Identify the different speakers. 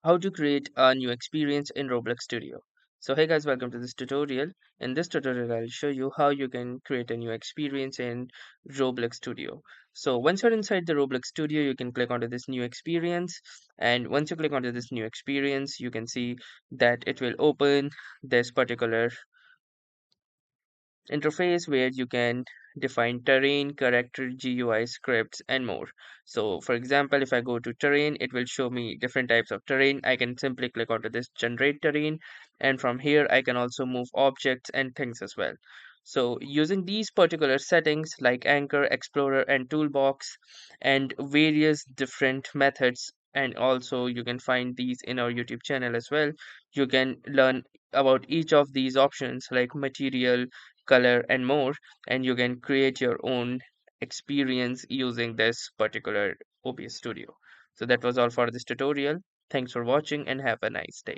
Speaker 1: how to create a new experience in Roblox Studio. So hey guys, welcome to this tutorial. In this tutorial, I'll show you how you can create a new experience in Roblox Studio. So once you're inside the Roblox Studio, you can click onto this new experience. And once you click onto this new experience, you can see that it will open this particular interface where you can define terrain, character, GUI, scripts, and more. So, for example, if I go to terrain, it will show me different types of terrain. I can simply click onto this generate terrain, and from here, I can also move objects and things as well. So, using these particular settings like anchor, explorer, and toolbox, and various different methods, and also you can find these in our YouTube channel as well. You can learn about each of these options like material, color, and more, and you can create your own experience using this particular OBS Studio. So that was all for this tutorial. Thanks for watching and have a nice day.